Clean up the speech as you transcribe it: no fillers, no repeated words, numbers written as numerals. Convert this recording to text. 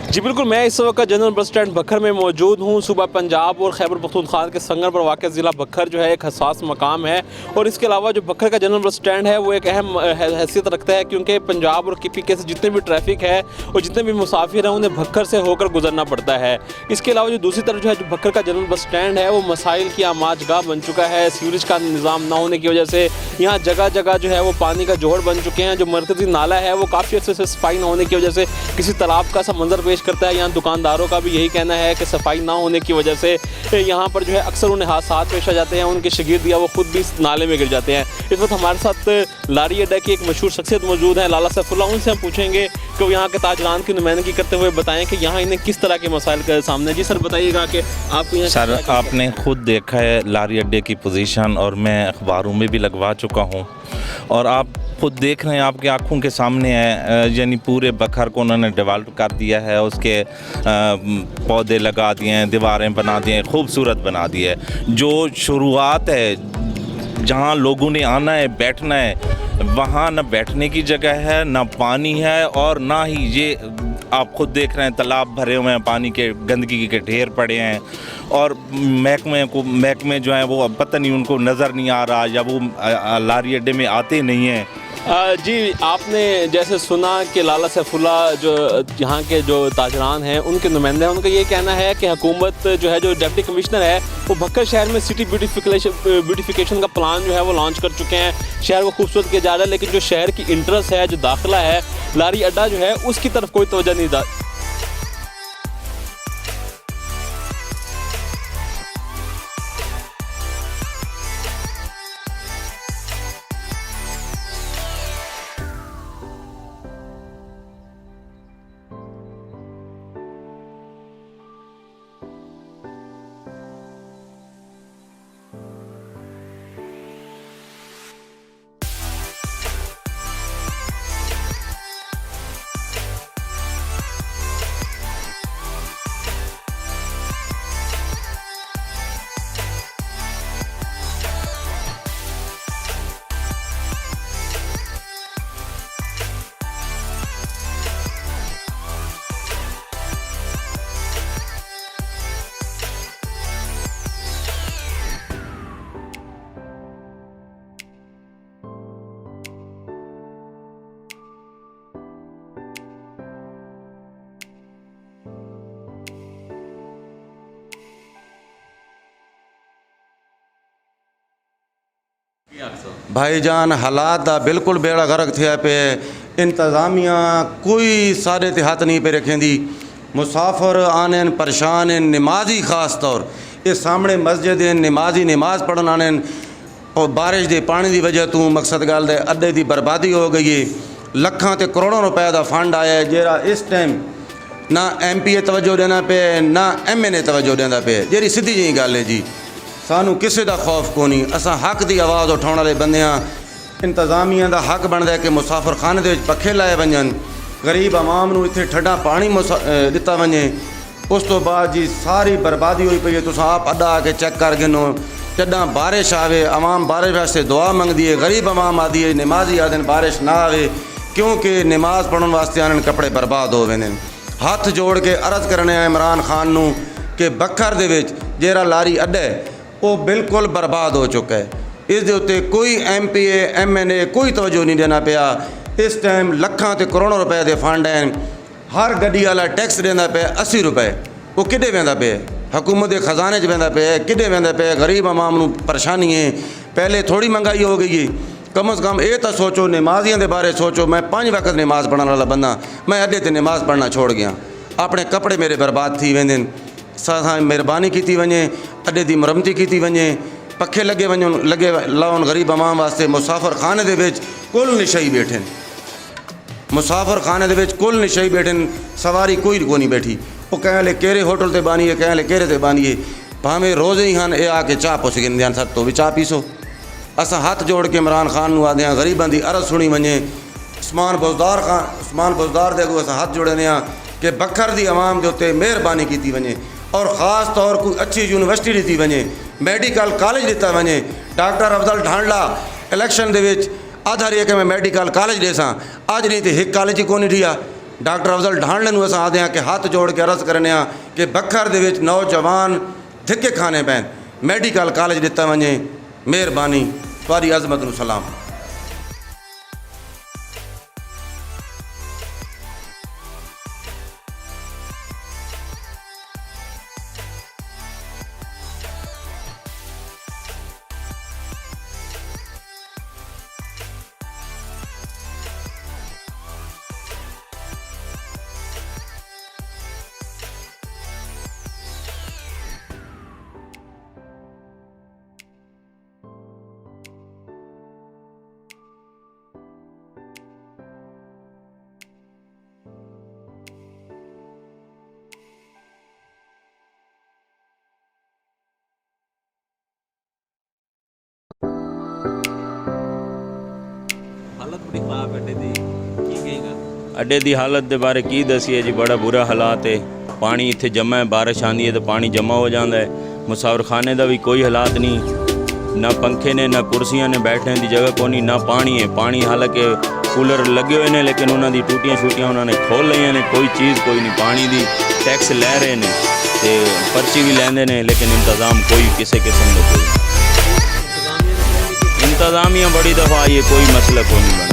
जी बिल्कुल, मैं इस वक्त जनरल बस स्टैंड बखर में मौजूद हूँ। सूबा पंजाब और खैबर पख्तूनख्वा के संगम पर वाक़ ज़िला बखर जो है एक हसास मकाम है, और इसके अलावा जो बखर का जनरल बस स्टैंड है वो एक अहम हैसियत रखता है, क्योंकि पंजाब और KPK से जितने भी ट्रैफिक है और जितने भी मुसाफिर हैं उन्हें बखर से होकर गुजरना पड़ता है। इसके अलावा जो दूसरी तरफ जो है जो बखर का जनरल बस स्टैंड है वो मसाइल की आमाजगाह बन चुका है। सीवरेज का निज़ाम ना होने की वजह से यहाँ जगह जगह जो है वो पानी का जोहड़ बन चुके हैं। जो मरकज़ी नाला है वो काफ़ी अर्से से सफाई ना होने की वजह से किसी तालाब का सा मंजर पेश करता है। यहाँ दुकानदारों का भी यही कहना है कि सफाई ना होने की वजह से यहाँ पर जो है अक्सर उन्हें हादसात पेश आ जाते हैं। उनके शागिर्द या वो खुद भी इस नाले में गिर जाते हैं। इस वक्त हमारे साथ लारी अड्डा की एक मशहूर शख्सियत मौजूद है, लाला सैफुल्लाह। उनसे हम पूछेंगे कि वो यहाँ के ताजरान की नुमाइंदगी करते हुए बताएं कि यहाँ इन्हें किस तरह के मसाइल के सामने। जी सर, बताइएगा कि आपको यहाँ सर, आपने खुद देखा है लारी अड्डे की पोजीशन, और मैं अखबारों में भी लगवा चुका हूँ, और आप खुद देख रहे हैं, आपकी आंखों के सामने है। यानी पूरे बखर को उन्होंने डेवलप कर दिया है, उसके पौधे लगा दिए हैं, दीवारें बना दी हैं, खूबसूरत बना दी है। जो शुरुआत है, जहाँ लोगों ने आना है, बैठना है, वहाँ न बैठने की जगह है, न पानी है, और ना ही ये आप खुद देख रहे हैं तालाब भरे हुए हैं, पानी के गंदगी के ढेर पड़े हैं। और महकमे जो हैं वो अब पता नहीं उनको नज़र नहीं आ रहा, या वो लारी अड्डे में आते नहीं हैं। जी, आपने जैसे सुना कि लाला सैफुल्लाह जो यहाँ के जो ताजरान हैं उनके नुमाइंदे हैं, उनका ये कहना है कि हुकूमत जो है जो डिप्टी कमिश्नर है वो बखर शहर में सिटी ब्यूटिफिकेशन का प्लान जो है वो लॉन्च कर चुके हैं। शहर को खूबसूरत किया जा रहा है, लेकिन जो शहर की इंटरेस्ट है, जो दाखिला है, लारी अड्डा जो है उसकी तरफ कोई तवज्जो नहीं भाईजान हालात दा बिल्कुल बेड़ा गर्क थिया पे। इंतज़ामिया कोई सारे ते हथ नहीं पे रखेंदी। मुसाफिर आने परेशान हैं, नमाजी ख़ास तौर ये सामने मस्जिद है, नमाजी नमाज पढ़न आने, और बारिश दे पानी की वजह तू मकसद गल दे अड्डे की बर्बादी हो गई है। लखां ते करोड़ों रुपए का फंड आया है, जेरा इस टाइम ना MPA तवज्जो देना पे, ना MNA तवज्जो देना पे। जेरी सीधी जी गल है जी, सानू किसी का खौफ को नहीं। असा हक की आवाज़ उठाने वाले बंदे हाँ। इंतज़ामिया का हक बनता है कि मुसाफिर खाने के पखे लाए वजन, गरीब आवाम नूं इत्थे ठंडा पानी दिता वजे। उस तो बाद जी सारी बर्बादी हुई पई है। तुस आप अड्डा आके चेक कर गिनो, जदा बारिश आवे आवाम बारिश वास्ते दुआ मंगदी है, गरीब आवाम आदि है, नमाजी आदि बारिश ना आवे, क्योंकि नमाज पढ़ने वास्ते आने कपड़े बर्बाद हो गए। हथ जोड़ के अर्ज करने इमरान खान नूं कि बखर दे विच जेरा लारी अड्डा है वो बिल्कुल बर्बाद हो चुका है। इस दे उत्ते कोई MPA MNA कोई तवज्जो नहीं देना पिया। इस टाइम लखां ते करोड़ों रुपए के फंड हैं। हर गड्डी वाला टैक्स देना पे 80 रुपए, वो किडे वेंदा पे? हुकूमत के खजाने च वेंदा पे, किडे वेंदा पे? गरीब आवाम नूं परेशानी है। पहले थोड़ी महंगाई हो गई है, कम से कम ये तो सोचो, नमाजियों के बारे सोचो। मैं 5 वक्त नमाज पढ़ने वाला बंदा, मैं अड्डे ते नमाज पढ़ना छोड़ गया। अपने कपड़े मेरे बर्बाद थी वेंदे। मेहरबानी की वजे, अड्डे की मुरम्मती की वजे, पखे लगे लगे लाउन गरीब आवाम वास्ते। मुसाफिर खाने दे विच कुल निशाई बैठे, मुसाफिर खाने दे विच कुल निशाई बैठे, सवारी कोई को नहीं बैठी। वो कहले केरे होटल ते बानीए, कहले केरे ते बानीए, भावें रोज़े ही हैं ये आके चाह पुछ गिनदे हैं, सर तो भी चाह पीसो। असा हाथ जोड़ के इमरान खान नूं आदे हैं, गरीबां दी अर्ज़ सुनी वजे। उस्मान बुज़दार दे अगों असां हथ जोड़ने कि बखर दी आवाम के उत्ते मेहरबानी की वजे, और ख़ास तौर कोई अच्छी यूनिवर्सिटी दी वजे, मेडिकल कॉलेज दिता वजे। Doctor Afzal Dhandla election they विच आधार ये कि मैं मेडिकल कॉलेज ॾेसां अज नहीं तो एक कॉलेज ही कोई नहीं ठिया। डॉक्टर अफजल ढांडले नूं असां आखदे कि हाथ जोड़ के अर्ज़ करने कि बखर दे विच नौजवान धिक्के खाने पैन मेडिकल कॉलेज दिता वञे। मेहरबानी तुहारी अज़मत नूं सलाम। हालत बड़ी खराब है अड्डे दी की कहेगा? अड्डे की हालत के बारे की दसीए जी, बड़ा बुरा हालात है। पानी इत्थे जमा है, बारिश आती है तो पानी जमा हो जाता है। मुसाफरखाने का भी कोई हालात नहीं, ना पंखे ने ना कुर्सियां ने बैठने की जगह को नहीं, ना पानी है। पानी हालांकि कूलर लगे हुए हैं लेकिन उन्होंने टूटियां शूटियां उन्होंने खोल ली ने, कोई चीज़ कोई नहीं। पानी की टैक्स लै रहे हैं तो पर्ची भी लेंदे ने लेकिन इंतज़ाम कोई किसी किस्म का कोई। इंतज़ामिया बड़ी दफ़ा आई है, कोई मसला कोई नहीं बना।